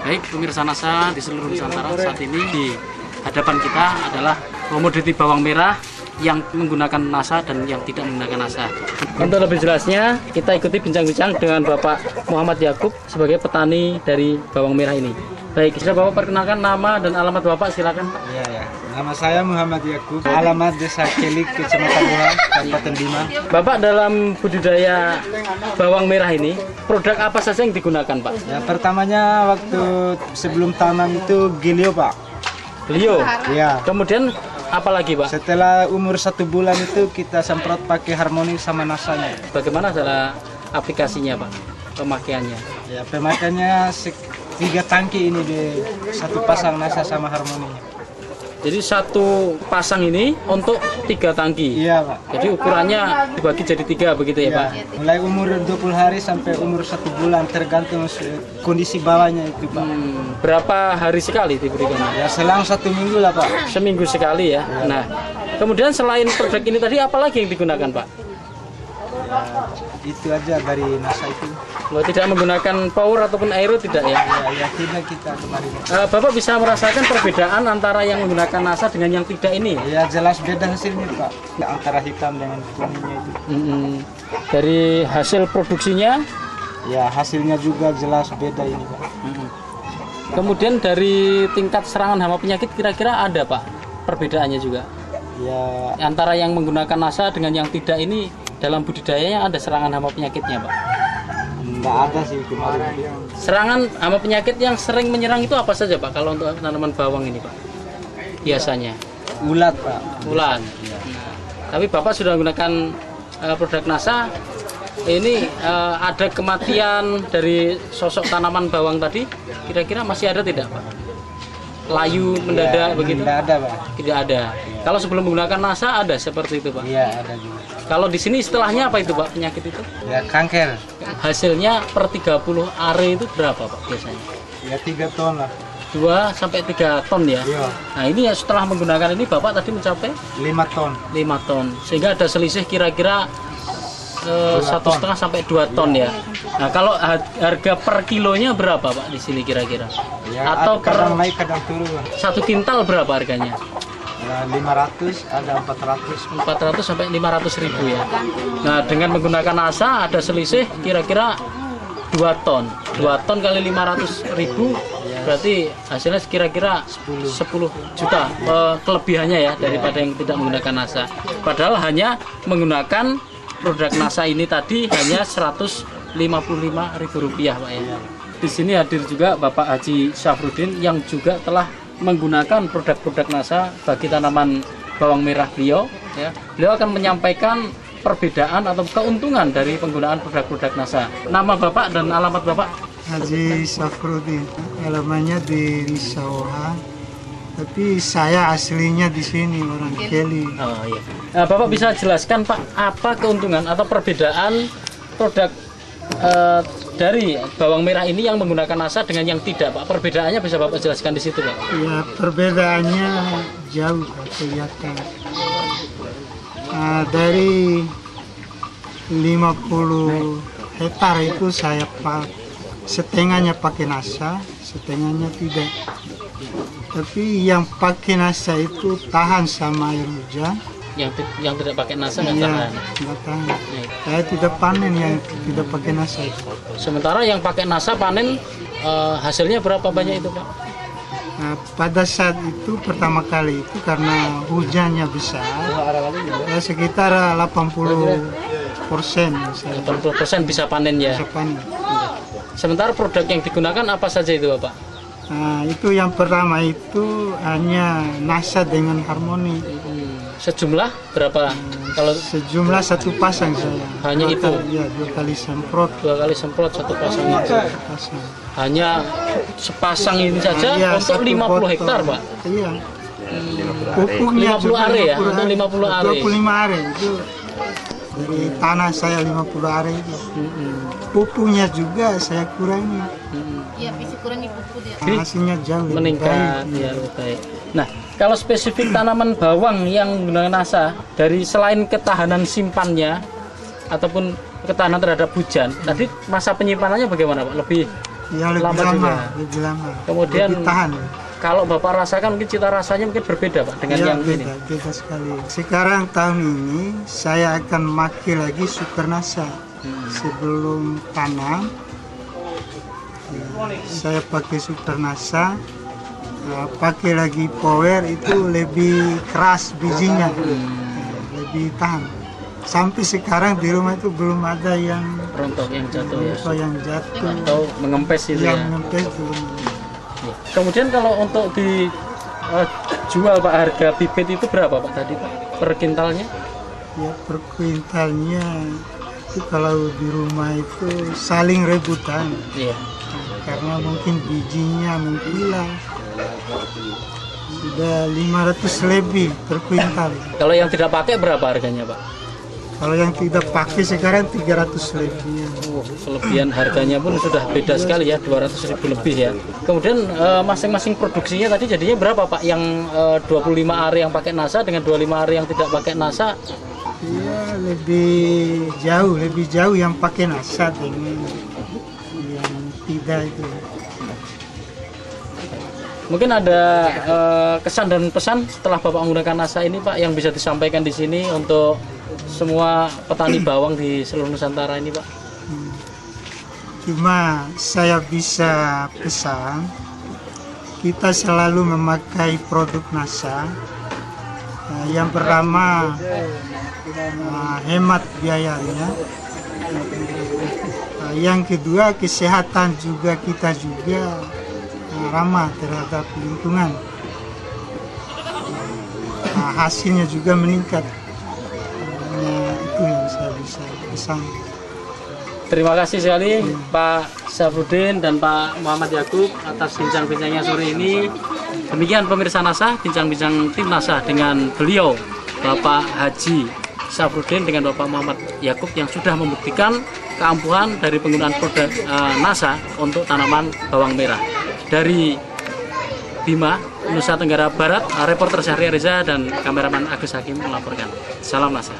Baik pemirsa NASA di seluruh Nusantara, saat ini di hadapan kita adalah komoditi bawang merah yang menggunakan NASA dan yang tidak menggunakan NASA. Untuk lebih jelasnya, kita ikuti bincang-bincang dengan Bapak Muhammad Yakub sebagai petani dari bawang merah ini. Baik, bisa Bapak perkenalkan nama dan alamat Bapak, silakan Pak. Iya. Nama saya Muhammad Yakub, alamat Desa Kelik, Kecamatan Buah, Kabupaten Bima. Bapak dalam budidaya bawang merah ini, produk apa saja yang digunakan Pak? Ya, pertamanya waktu sebelum tanam itu Gilio Pak. Beliau. Iya. Kemudian apa lagi Pak? Setelah umur 1 bulan itu kita semprot pakai Harmoni sama NASA-nya. Bagaimana cara aplikasinya Pak? Pemakaiannya? Ya, pemakaiannya 3 tangki ini di satu pasang NASA sama Harmoninya. Jadi satu pasang ini untuk 3 tangki. Iya Pak. Jadi ukurannya dibagi jadi 3 begitu ya Pak? Mulai umur 20 hari sampai umur 1 bulan tergantung kondisi bawahnya itu Pak. Berapa hari sekali diberikan? Ya selang 1 minggu lah Pak. Seminggu sekali ya. Nah, kemudian selain produk ini tadi apa lagi yang digunakan Pak? Ya, itu aja dari NASA itu. Lo tidak menggunakan power ataupun aero tidak ya? Ya tidak kita kemarin. Bapak bisa merasakan perbedaan antara yang menggunakan NASA dengan yang tidak ini? Ya jelas beda hasilnya Pak. Antara hitam dengan kuningnya itu. Dari hasil produksinya? Ya hasilnya juga jelas beda ini Pak. Kemudian dari tingkat serangan hama penyakit kira-kira ada Pak perbedaannya juga? Ya Antara yang menggunakan NASA dengan yang tidak ini dalam budidayanya ada serangan hama penyakitnya Pak? enggak ada sih kemarin. Serangan hama penyakit yang sering menyerang itu apa saja Pak kalau untuk tanaman bawang ini Pak? Biasanya? Ulat Pak. Ulat. Nah, tapi Bapak sudah menggunakan produk NASA. Ini ada kematian dari sosok tanaman bawang tadi, kira-kira masih ada tidak Pak? Layu mendadak begitu? Tidak ada Pak. Tidak ada. Kalau sebelum menggunakan NASA ada seperti itu Pak? Iya ada juga. Kalau di sini istilahnya apa itu Pak penyakit itu? Ya kanker. Hasilnya per 30 are itu berapa Pak biasanya? Ya 3 ton lah. 2 sampai 3 ton ya? Iya. Nah ini ya setelah menggunakan ini Bapak tadi mencapai 5 ton. 5 ton. Sehingga ada selisih kira-kira 1,5 sampai 2 ton ya. Nah kalau harga per kilonya berapa Pak di sini kira-kira? Ya, Atau kadang per naik kadang turun. 1 kintal berapa harganya? Ya, 500 ada 400. 400 sampai 500 ribu ya. Nah dengan menggunakan NASA ada selisih kira-kira 2 ton. 2 ton kali 500 ribu berarti hasilnya kira-kira 10 juta kelebihannya ya daripada yang tidak menggunakan NASA. Padahal hanya menggunakan produk NASA ini tadi hanya Rp155.000 Pak ya. Di sini hadir juga Bapak Haji Syafruddin yang juga telah menggunakan produk-produk NASA bagi tanaman bawang merah beliau ya. Beliau akan menyampaikan perbedaan atau keuntungan dari penggunaan produk-produk NASA. Nama Bapak dan alamat Bapak? Haji Syafruddin, alamannya di Risawahan, tapi saya aslinya di sini orang Keli. Oh iya. Nah, Bapak bisa jelaskan Pak apa keuntungan atau perbedaan produk dari bawang merah ini yang menggunakan NASA dengan yang tidak Pak? Perbedaannya bisa Bapak jelaskan di situ Pak? Ya perbedaannya jauh kelihatan. Dari 50 hektar itu saya setengahnya pakai NASA, setengahnya tidak. Tapi yang pakai NASA itu tahan sama air hujan. Yang tidak pakai NASA nggak tahan. Nggak tahan. Saya tidak panen yang tidak pakai NASA itu. Sementara yang pakai NASA panen hasilnya berapa banyak itu Pak? Nah, pada saat itu pertama kali itu karena hujannya besar, ya sekitar 80%. 80% bisa panen ya. Bisa panen. Sementara produk yang digunakan apa saja itu Bapak? Nah, itu yang pertama itu hanya NASA dengan Harmoni. Sejumlah berapa? Kalau Sejumlah satu pasang saya. Hanya itu? Ya, 2 kali semprot. 2 kali semprot satu pasang itu. Pasang. Hanya sepasang ini saja Iya, untuk 50 botol. hektar Pak? Iya. Pupuknya 50 are ya? Untuk 50 are? 25 are itu dari tanah saya 50 are itu. Pupuknya juga saya kurangi. Iya, bisa kurangi pupuk dia. Hasilnya jauh lebih Meningkat baik. ya lebih baik. Nah, kalau spesifik tanaman bawang yang menggunakan NASA dari selain ketahanan simpannya ataupun ketahanan terhadap hujan, tadi masa penyimpanannya bagaimana Pak? Lebih Ya lebih Lama lama, juga. lebih lama. Kemudian lebih tahan. kalau Bapak rasakan mungkin cita rasanya mungkin berbeda Pak dengan Ya, yang ini. beda sekali. Sekarang tahun ini saya akan pakai lagi Supernasa. Sebelum tanam, saya pakai Supernasa. Pakai lagi Power itu lebih keras bijinya, lebih tahan. Sampai sekarang di rumah itu belum ada yang Rontok yang jatuh ya. jatuh, Atau mengempes itu yang ya. nempel belum. Kemudian kalau untuk dijual Pak, harga bibit itu berapa Pak tadi Pak per kintalnya? Ya per kuintalnya itu kalau di rumah itu saling rebutan. Iya. Karena mungkin bijinya menghilang, sudah 500 lebih per kuintal. Kalau yang tidak pakai berapa harganya Pak? Kalau yang tidak pakai sekarang 300 lebih. Kelebihan harganya pun sudah beda sekali ya, 200.000 lebih ya. Kemudian masing-masing produksinya tadi jadinya berapa Pak? Yang 25 ari yang pakai NASA dengan 25 ari yang tidak pakai NASA? Ya lebih jauh yang pakai NASA dengan yang tidak itu. Mungkin ada kesan dan pesan setelah Bapak menggunakan NASA ini Pak yang bisa disampaikan di sini untuk semua petani bawang di seluruh Nusantara ini Pak. Cuma saya bisa pesan, kita selalu memakai produk NASA. Yang pertama hemat biayanya. Yang kedua kesehatan juga, kita juga ramah terhadap lingkungan. Hasilnya juga meningkat. Itu yang saya bisa pesan. Terima kasih sekali Pak Syafruddin dan Pak Muhammad Yakub atas bincang-bincangnya sore ini. Demikian pemirsa NASA, bincang-bincang tim NASA dengan beliau Bapak Haji Syafruddin dengan Bapak Muhammad Yakub yang sudah membuktikan keampuhan dari penggunaan produk NASA untuk tanaman bawang merah. Dari Bima, Nusa Tenggara Barat, reporter Syahriar Reza dan kameraman Agus Hakim melaporkan. Salam NASA.